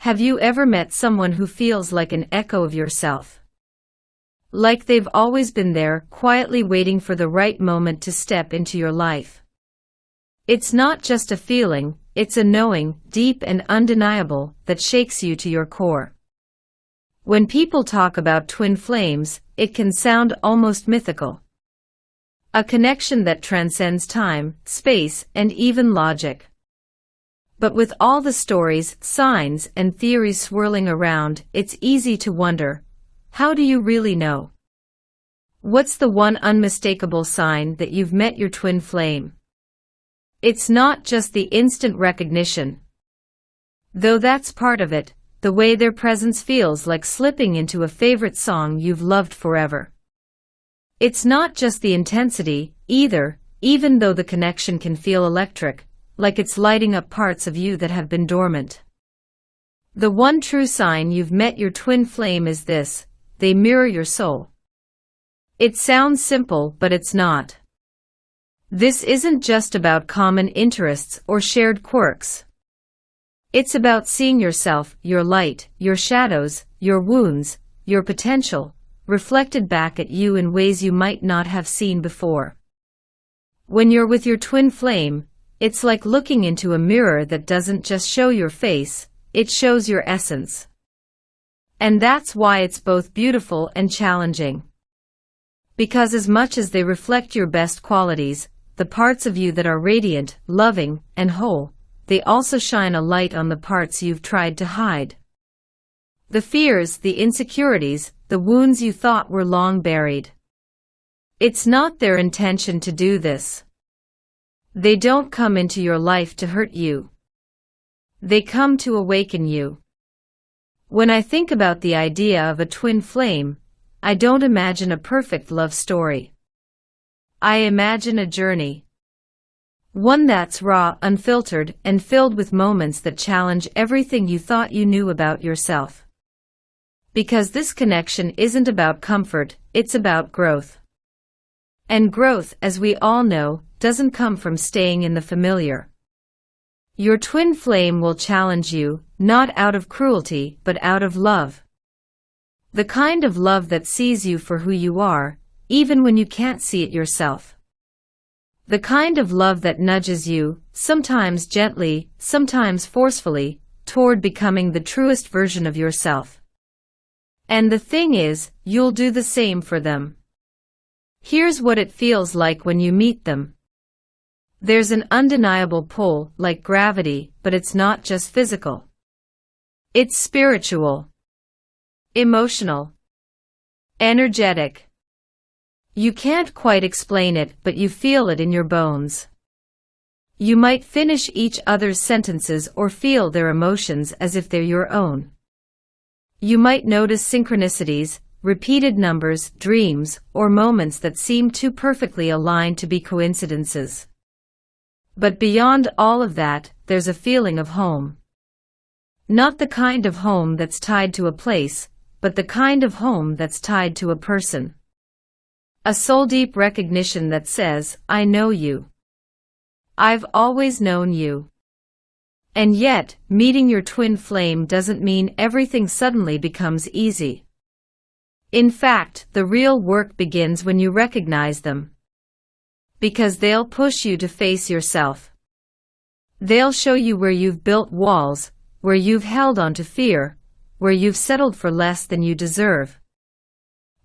Have you ever met someone who feels like an echo of yourself? Like they've always been there, quietly waiting for the right moment to step into your life. It's not just a feeling, it's a knowing, deep and undeniable, that shakes you to your core. When people talk about twin flames, it can sound almost mythical. A connection that transcends time, space, and even logic. But with all the stories, signs, and theories swirling around, it's easy to wonder, how do you really know? What's the one unmistakable sign that you've met your twin flame? It's not just the instant recognition. Though that's part of it, the way their presence feels like slipping into a favorite song you've loved forever. It's not just the intensity, either, even though the connection can feel electric, like it's lighting up parts of you that have been dormant. The one true sign you've met your twin flame is this: they mirror your soul. It sounds simple, but it's not. This isn't just about common interests or shared quirks. It's about seeing yourself, your light, your shadows, your wounds, your potential, reflected back at you in ways you might not have seen before. When you're with your twin flame, it's like looking into a mirror that doesn't just show your face, it shows your essence. And that's why it's both beautiful and challenging. Because as much as they reflect your best qualities, the parts of you that are radiant, loving, and whole, they also shine a light on the parts you've tried to hide. The fears, the insecurities, the wounds you thought were long buried. It's not their intention to do this. They don't come into your life to hurt you. They come to awaken you. When I think about the idea of a twin flame, I don't imagine a perfect love story. I imagine a journey. One that's raw, unfiltered, and filled with moments that challenge everything you thought you knew about yourself. Because this connection isn't about comfort, it's about growth. And growth, as we all know, doesn't come from staying in the familiar. Your twin flame will challenge you, not out of cruelty, but out of love. The kind of love that sees you for who you are, even when you can't see it yourself. The kind of love that nudges you, sometimes gently, sometimes forcefully, toward becoming the truest version of yourself. And the thing is, you'll do the same for them. Here's what it feels like when you meet them. There's an undeniable pull, like gravity, but it's not just physical. It's spiritual, emotional, energetic. You can't quite explain it, but you feel it in your bones. You might finish each other's sentences or feel their emotions as if they're your own. You might notice synchronicities, repeated numbers, dreams, or moments that seem too perfectly aligned to be coincidences. But beyond all of that, there's a feeling of home. Not the kind of home that's tied to a place, but the kind of home that's tied to a person. A soul-deep recognition that says, I know you. I've always known you. And yet, meeting your twin flame doesn't mean everything suddenly becomes easy. In fact, the real work begins when you recognize them. Because they'll push you to face yourself. They'll show you where you've built walls, where you've held on to fear, where you've settled for less than you deserve.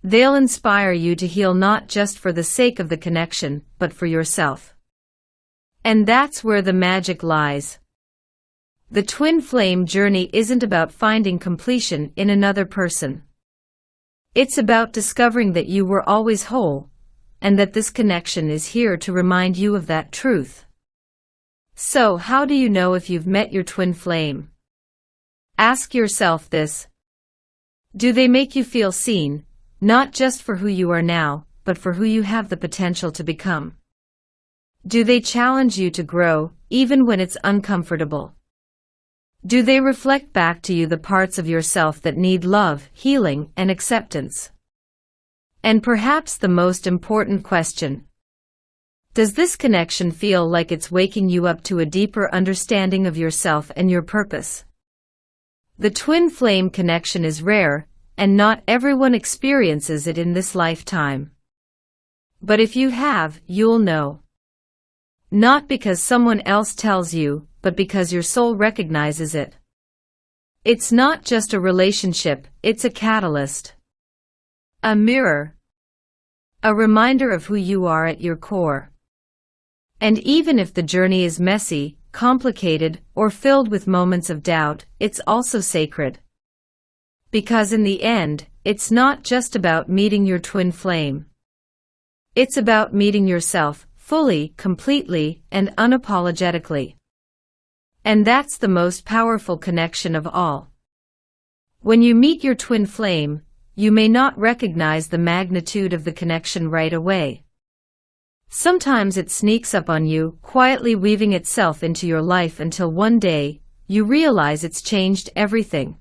They'll inspire you to heal not just for the sake of the connection, but for yourself. And that's where the magic lies. The twin flame journey isn't about finding completion in another person. It's about discovering that you were always whole, and that this connection is here to remind you of that truth. So, how do you know if you've met your twin flame? Ask yourself this. Do they make you feel seen, not just for who you are now, but for who you have the potential to become? Do they challenge you to grow, even when it's uncomfortable? Do they reflect back to you the parts of yourself that need love, healing, and acceptance? And perhaps the most important question: does this connection feel like it's waking you up to a deeper understanding of yourself and your purpose? The twin flame connection is rare, and not everyone experiences it in this lifetime. But if you have, you'll know. Not because someone else tells you, but because your soul recognizes it. It's not just a relationship, it's a catalyst. A mirror. A reminder of who you are at your core. And even if the journey is messy, complicated, or filled with moments of doubt, it's also sacred. Because in the end, it's not just about meeting your twin flame. It's about meeting yourself, fully, completely, and unapologetically. And that's the most powerful connection of all. When you meet your twin flame, you may not recognize the magnitude of the connection right away. Sometimes it sneaks up on you, quietly weaving itself into your life until one day, you realize it's changed everything.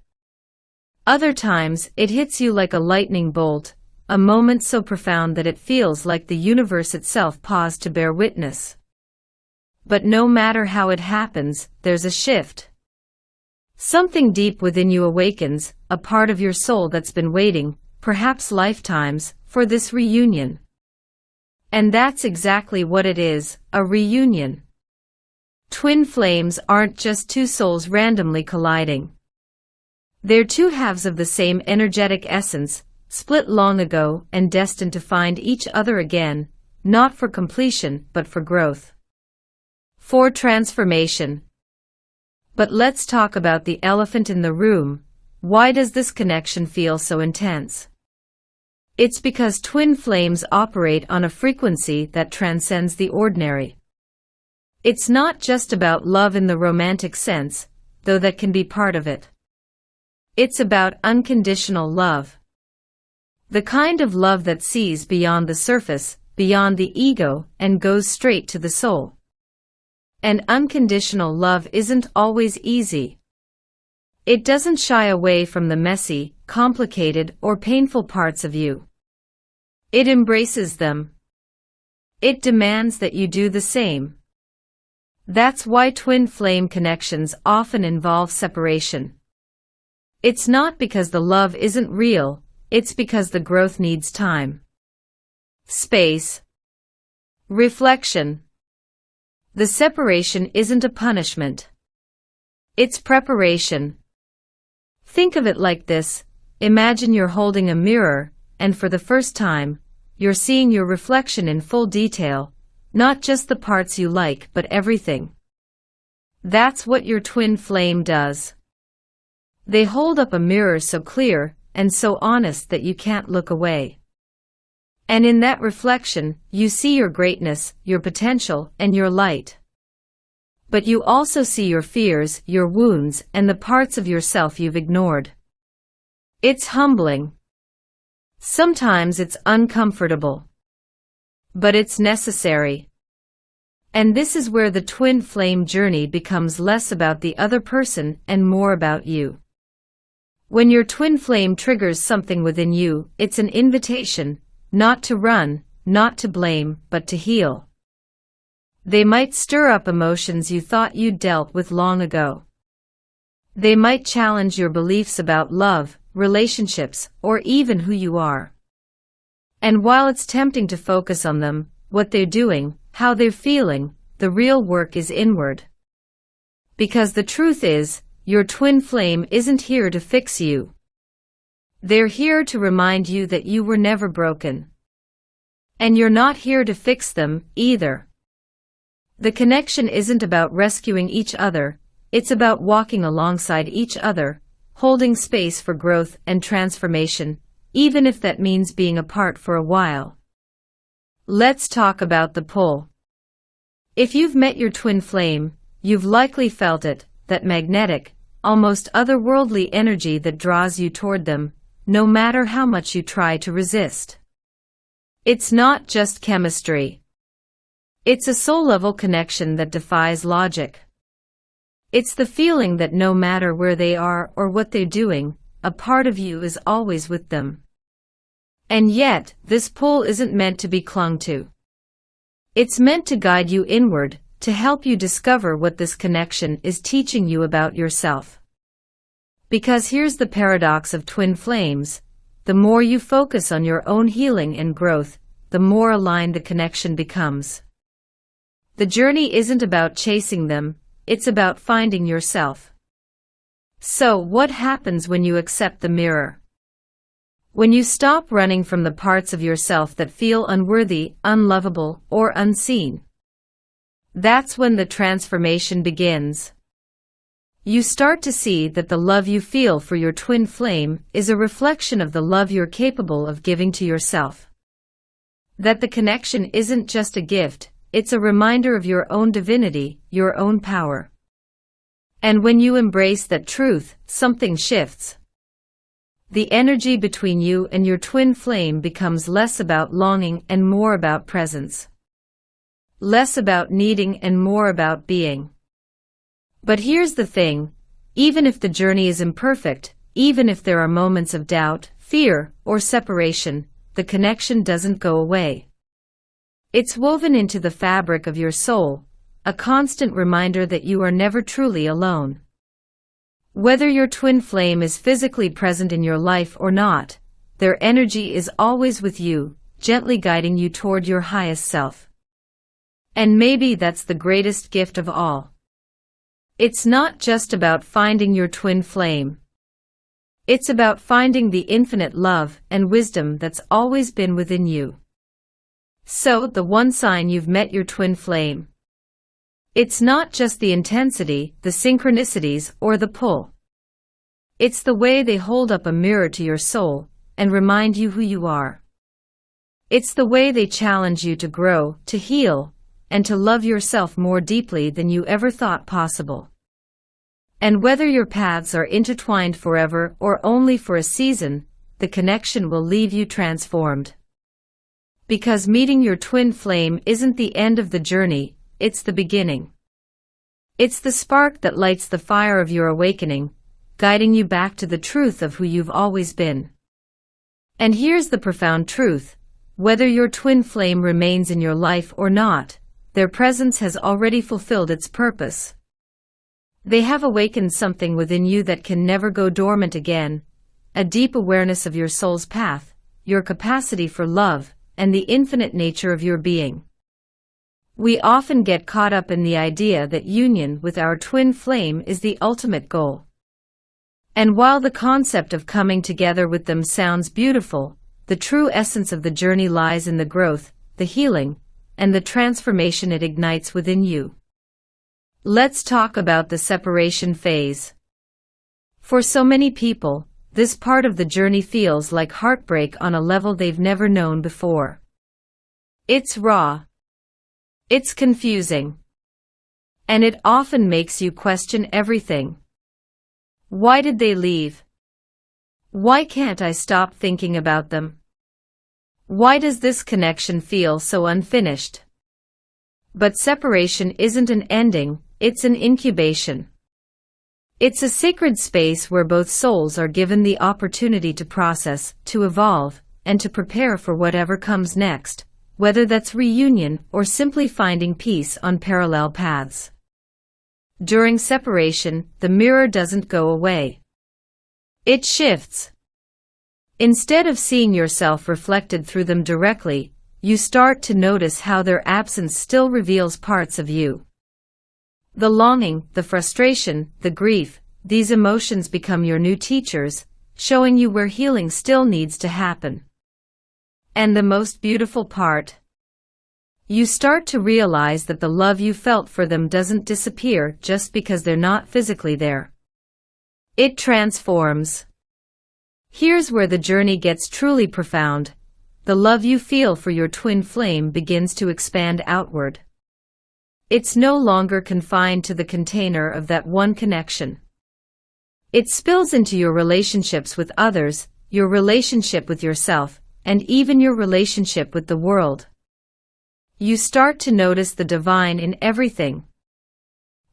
Other times, it hits you like a lightning bolt, a moment so profound that it feels like the universe itself paused to bear witness. But no matter how it happens, there's a shift. Something deep within you awakens, a part of your soul that's been waiting, perhaps lifetimes, for this reunion. And that's exactly what it is, a reunion. Twin flames aren't just two souls randomly colliding. They're two halves of the same energetic essence, split long ago and destined to find each other again, not for completion, but for growth. For transformation. But let's talk about the elephant in the room. Why does this connection feel so intense? It's because twin flames operate on a frequency that transcends the ordinary. It's not just about love in the romantic sense, though that can be part of it. It's about unconditional love. The kind of love that sees beyond the surface, beyond the ego, and goes straight to the soul. And unconditional love isn't always easy. It doesn't shy away from the messy, complicated, or painful parts of you. It embraces them. It demands that you do the same. That's why twin flame connections often involve separation. It's not because the love isn't real, it's because the growth needs time. Space. Reflection. The separation isn't a punishment. It's preparation. Think of it like this. Imagine you're holding a mirror, and for the first time, you're seeing your reflection in full detail, not just the parts you like, but everything. That's what your twin flame does. They hold up a mirror so clear and so honest that you can't look away. And in that reflection, you see your greatness, your potential, and your light. But you also see your fears, your wounds, and the parts of yourself you've ignored. It's humbling. Sometimes it's uncomfortable. But it's necessary. And this is where the twin flame journey becomes less about the other person and more about you. When your twin flame triggers something within you, it's an invitation, not to run, not to blame, but to heal. They might stir up emotions you thought you'd dealt with long ago. They might challenge your beliefs about love, relationships, or even who you are. And while it's tempting to focus on them, what they're doing, how they're feeling, the real work is inward. Because the truth is, your twin flame isn't here to fix you. They're here to remind you that you were never broken. And you're not here to fix them, either. The connection isn't about rescuing each other, it's about walking alongside each other, holding space for growth and transformation, even if that means being apart for a while. Let's talk about the pull. If you've met your twin flame, you've likely felt it, that magnetic, almost otherworldly energy that draws you toward them, no matter how much you try to resist. It's not just chemistry. It's a soul-level connection that defies logic. It's the feeling that no matter where they are or what they're doing, a part of you is always with them. And yet, this pull isn't meant to be clung to. It's meant to guide you inward, to help you discover what this connection is teaching you about yourself. Because here's the paradox of twin flames: the more you focus on your own healing and growth, the more aligned the connection becomes. The journey isn't about chasing them, it's about finding yourself. So, what happens when you accept the mirror? When you stop running from the parts of yourself that feel unworthy, unlovable, or unseen? That's when the transformation begins. You start to see that the love you feel for your twin flame is a reflection of the love you're capable of giving to yourself. That the connection isn't just a gift, it's a reminder of your own divinity, your own power. And when you embrace that truth, something shifts. The energy between you and your twin flame becomes less about longing and more about presence. Less about needing and more about being. But here's the thing: even if the journey is imperfect, even if there are moments of doubt, fear, or separation, the connection doesn't go away. It's woven into the fabric of your soul, a constant reminder that you are never truly alone. Whether your twin flame is physically present in your life or not, their energy is always with you, gently guiding you toward your highest self. And maybe that's the greatest gift of all. It's not just about finding your twin flame. It's about finding the infinite love and wisdom that's always been within you. So, the one sign you've met your twin flame. It's not just the intensity, the synchronicities, or the pull. It's the way they hold up a mirror to your soul and remind you who you are. It's the way they challenge you to grow, to heal, and to love yourself more deeply than you ever thought possible. And whether your paths are intertwined forever or only for a season, the connection will leave you transformed. Because meeting your twin flame isn't the end of the journey, it's the beginning. It's the spark that lights the fire of your awakening, guiding you back to the truth of who you've always been. And here's the profound truth: whether your twin flame remains in your life or not, their presence has already fulfilled its purpose. They have awakened something within you that can never go dormant again, a deep awareness of your soul's path, your capacity for love, and the infinite nature of your being. We often get caught up in the idea that union with our twin flame is the ultimate goal. And while the concept of coming together with them sounds beautiful, the true essence of the journey lies in the growth, the healing, and the transformation it ignites within you. Let's talk about the separation phase. For so many people, this part of the journey feels like heartbreak on a level they've never known before. It's raw. It's confusing. And it often makes you question everything. Why did they leave? Why can't I stop thinking about them? Why does this connection feel so unfinished? But separation isn't an ending, it's an incubation. It's a sacred space where both souls are given the opportunity to process, to evolve, and to prepare for whatever comes next, whether that's reunion or simply finding peace on parallel paths. During separation, the mirror doesn't go away. It shifts. Instead of seeing yourself reflected through them directly, you start to notice how their absence still reveals parts of you. The longing, the frustration, the grief, these emotions become your new teachers, showing you where healing still needs to happen. And the most beautiful part? You start to realize that the love you felt for them doesn't disappear just because they're not physically there. It transforms. Here's where the journey gets truly profound. The love you feel for your twin flame begins to expand outward. It's no longer confined to the container of that one connection. It spills into your relationships with others, your relationship with yourself, and even your relationship with the world. You start to notice the divine in everything.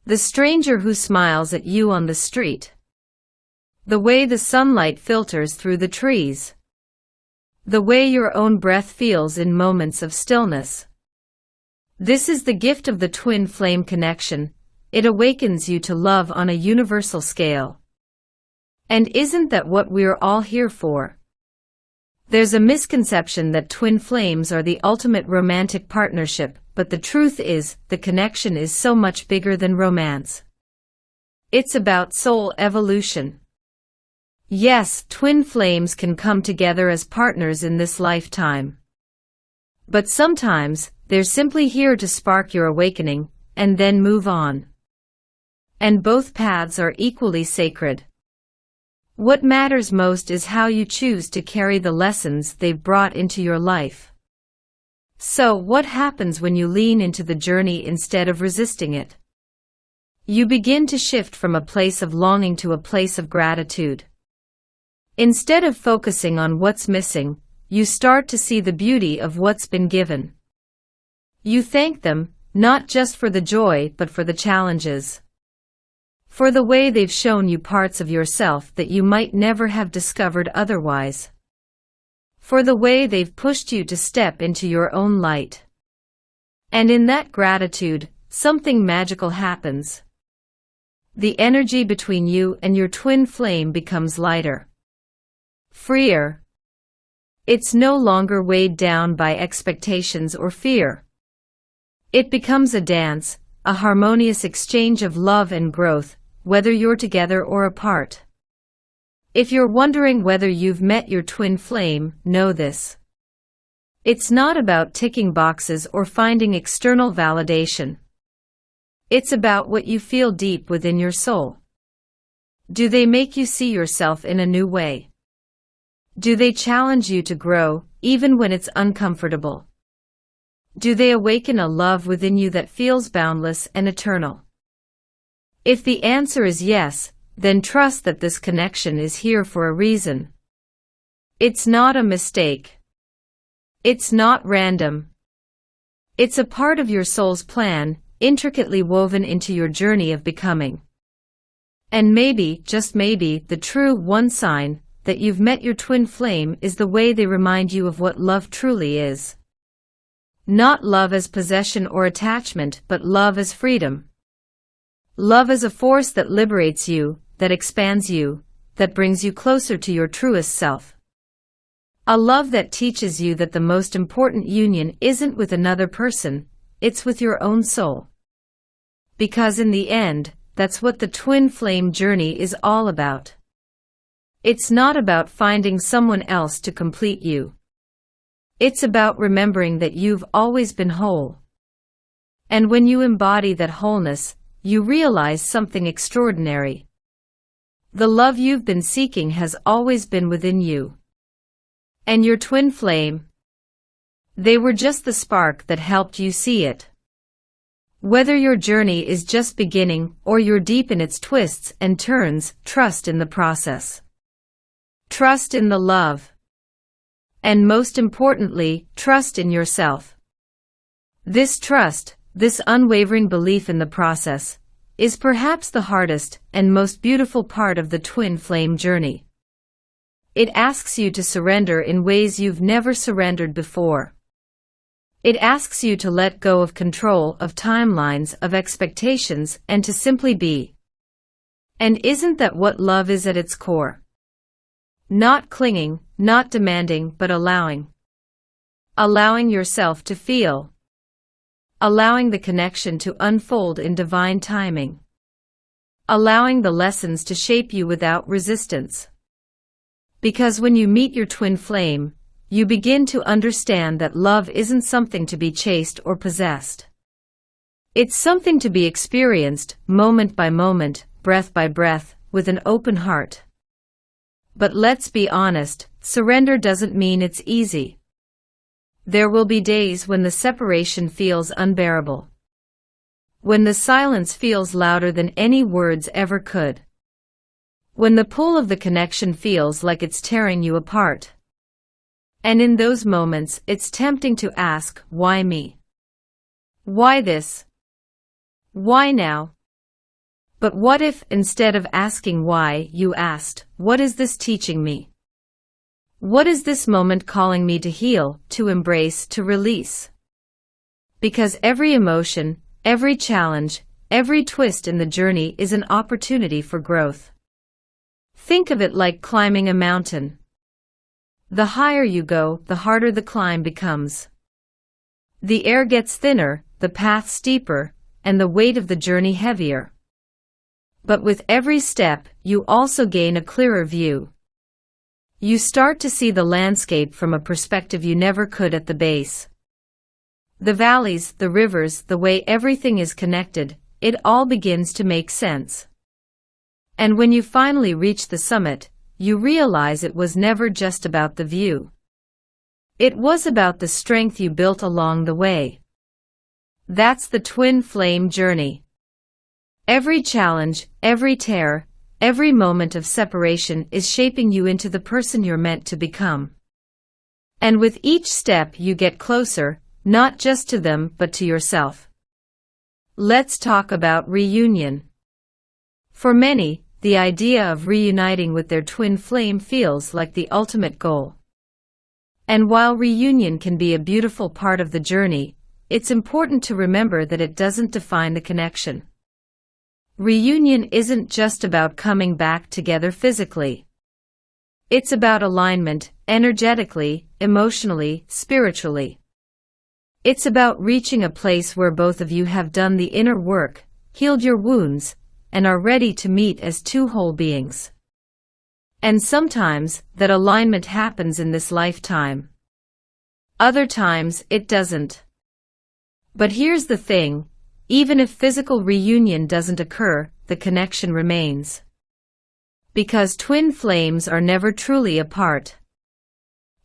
The stranger who smiles at you on the street. The way the sunlight filters through the trees. The way your own breath feels in moments of stillness. This is the gift of the twin flame connection. It awakens you to love on a universal scale. And isn't that what we're all here for? There's a misconception that twin flames are the ultimate romantic partnership, but the truth is, the connection is so much bigger than romance. It's about soul evolution. Yes, twin flames can come together as partners in this lifetime. But sometimes, they're simply here to spark your awakening, and then move on. And both paths are equally sacred. What matters most is how you choose to carry the lessons they've brought into your life. So, what happens when you lean into the journey instead of resisting it? You begin to shift from a place of longing to a place of gratitude. Instead of focusing on what's missing, you start to see the beauty of what's been given. You thank them, not just for the joy but for the challenges. For the way they've shown you parts of yourself that you might never have discovered otherwise. For the way they've pushed you to step into your own light. And in that gratitude, something magical happens. The energy between you and your twin flame becomes lighter. Freer. It's no longer weighed down by expectations or fear. It becomes a dance, a harmonious exchange of love and growth, whether you're together or apart. If you're wondering whether you've met your twin flame, know this. It's not about ticking boxes or finding external validation. It's about what you feel deep within your soul. Do they make you see yourself in a new way? Do they challenge you to grow, even when it's uncomfortable? Do they awaken a love within you that feels boundless and eternal? If the answer is yes, then trust that this connection is here for a reason. It's not a mistake. It's not random. It's a part of your soul's plan, intricately woven into your journey of becoming. And maybe, just maybe, the true one sign that you've met your twin flame is the way they remind you of what love truly is. Not love as possession or attachment, but love as freedom. Love as a force that liberates you, that expands you, that brings you closer to your truest self. A love that teaches you that the most important union isn't with another person, it's with your own soul. Because in the end, that's what the twin flame journey is all about. It's not about finding someone else to complete you. It's about remembering that you've always been whole. And when you embody that wholeness, you realize something extraordinary. The love you've been seeking has always been within you. And your twin flame? They were just the spark that helped you see it. Whether your journey is just beginning or you're deep in its twists and turns, trust in the process. Trust in the love. And most importantly, trust in yourself. This trust, this unwavering belief in the process, is perhaps the hardest and most beautiful part of the twin flame journey. It asks you to surrender in ways you've never surrendered before. It asks you to let go of control, of timelines, of expectations, and to simply be. And isn't that what love is at its core? Not clinging, not demanding, but allowing. Allowing yourself to feel. Allowing the connection to unfold in divine timing. Allowing the lessons to shape you without resistance. Because when you meet your twin flame, you begin to understand that love isn't something to be chased or possessed. It's something to be experienced, moment by moment, breath by breath, with an open heart. But let's be honest, surrender doesn't mean it's easy. There will be days when the separation feels unbearable. When the silence feels louder than any words ever could. When the pull of the connection feels like it's tearing you apart. And in those moments, it's tempting to ask, why me? Why this? Why now? But what if, instead of asking why, you asked, what is this teaching me? What is this moment calling me to heal, to embrace, to release? Because every emotion, every challenge, every twist in the journey is an opportunity for growth. Think of it like climbing a mountain. The higher you go, the harder the climb becomes. The air gets thinner, the path steeper, and the weight of the journey heavier. But with every step, you also gain a clearer view. You start to see the landscape from a perspective you never could at the base. The valleys, the rivers, the way everything is connected, it all begins to make sense. And when you finally reach the summit, you realize it was never just about the view. It was about the strength you built along the way. That's the twin flame journey. Every challenge, every tear, every moment of separation is shaping you into the person you're meant to become. And with each step you get closer, not just to them but to yourself. Let's talk about reunion. For many, the idea of reuniting with their twin flame feels like the ultimate goal. And while reunion can be a beautiful part of the journey, it's important to remember that it doesn't define the connection. Reunion isn't just about coming back together physically. It's about alignment, energetically, emotionally, spiritually. It's about reaching a place where both of you have done the inner work, healed your wounds, and are ready to meet as two whole beings. And sometimes, that alignment happens in this lifetime. Other times, it doesn't. But here's the thing, even if physical reunion doesn't occur, the connection remains. Because twin flames are never truly apart.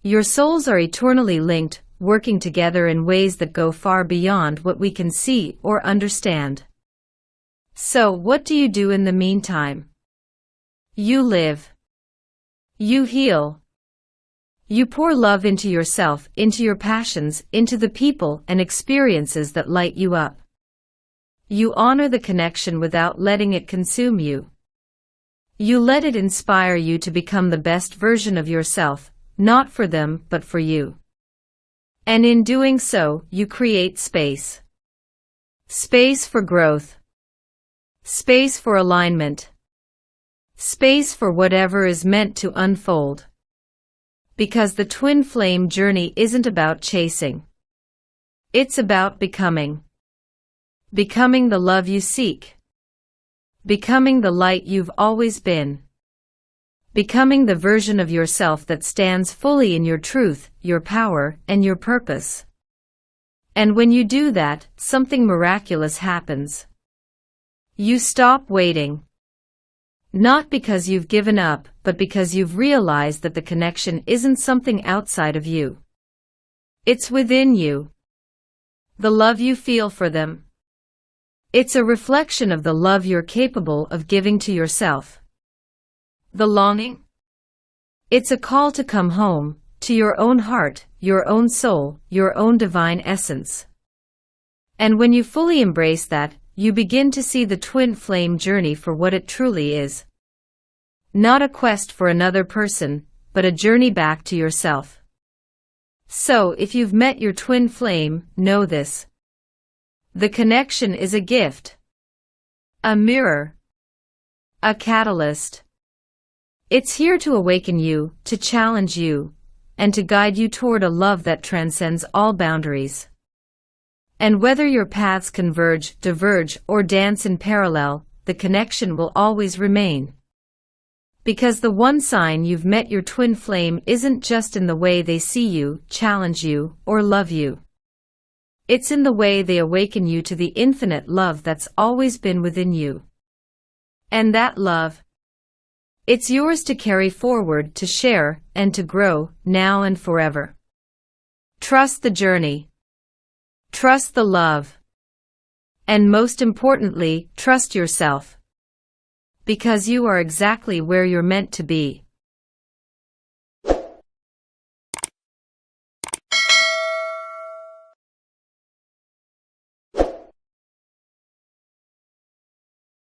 Your souls are eternally linked, working together in ways that go far beyond what we can see or understand. So, what do you do in the meantime? You live. You heal. You pour love into yourself, into your passions, into the people and experiences that light you up. You honor the connection without letting it consume you. You let it inspire you to become the best version of yourself, not for them, but for you. And in doing so, you create space. Space for growth. Space for alignment. Space for whatever is meant to unfold. Because the twin flame journey isn't about chasing. It's about becoming. Becoming the love you seek. Becoming the light you've always been. Becoming the version of yourself that stands fully in your truth, your power, and your purpose. And when you do that, something miraculous happens. You stop waiting. Not because you've given up, but because you've realized that the connection isn't something outside of you. It's within you. The love you feel for them. It's a reflection of the love you're capable of giving to yourself. The longing? It's a call to come home, to your own heart, your own soul, your own divine essence. And when you fully embrace that, you begin to see the twin flame journey for what it truly is. Not a quest for another person, but a journey back to yourself. So, if you've met your twin flame, know this. The connection is a gift. A mirror. A catalyst. It's here to awaken you, to challenge you, and to guide you toward a love that transcends all boundaries. And whether your paths converge, diverge, or dance in parallel, the connection will always remain. Because the one sign you've met your twin flame isn't just in the way they see you, challenge you, or love you. It's in the way they awaken you to the infinite love that's always been within you. And that love, it's yours to carry forward, to share, and to grow, now and forever. Trust the journey. Trust the love. And most importantly, trust yourself. Because you are exactly where you're meant to be.